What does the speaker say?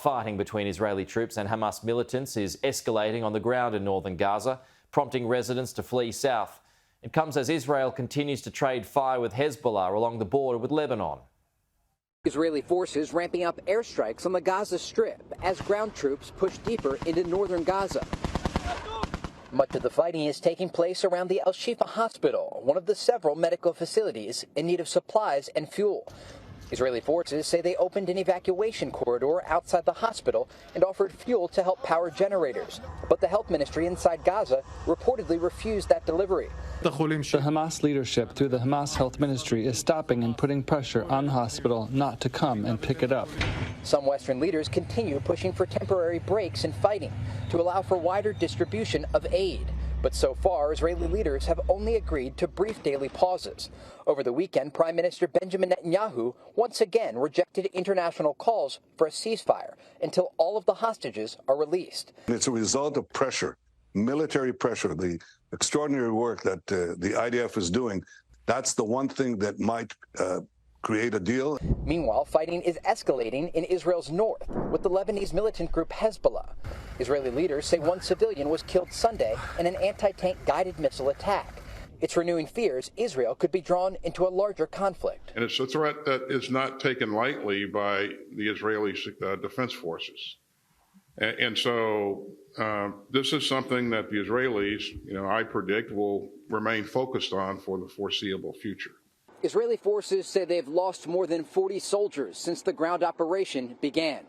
Fighting between Israeli troops and Hamas militants is escalating on the ground in northern Gaza, prompting residents to flee south. It comes as Israel continues to trade fire with Hezbollah along the border with Lebanon. Israeli forces ramping up airstrikes on the Gaza Strip as ground troops push deeper into northern Gaza. Much of the fighting is taking place around the Al-Shifa Hospital, one of the several medical facilities in need of supplies and fuel. Israeli forces say they opened an evacuation corridor outside the hospital and offered fuel to help power generators. But the health ministry inside Gaza reportedly refused that delivery. The Hamas leadership through the Hamas health ministry is stopping and putting pressure on the hospital not to come and pick it up. Some Western leaders continue pushing for temporary breaks in fighting to allow for wider distribution of aid. But so far, Israeli leaders have only agreed to brief daily pauses. Over the weekend, Prime Minister Benjamin Netanyahu once again rejected international calls for a ceasefire until all of the hostages are released. It's a result of pressure, military pressure, the extraordinary work that the IDF is doing. That's the one thing that might create a deal. Meanwhile, fighting is escalating in Israel's north with the Lebanese militant group Hezbollah. Israeli leaders say one civilian was killed Sunday in an anti-tank guided missile attack. It's renewing fears Israel could be drawn into a larger conflict. And it's a threat that is not taken lightly by the Israeli defense forces. And so this is something that the Israelis, I predict, will remain focused on for the foreseeable future. Israeli forces say they've lost more than 40 soldiers since the ground operation began.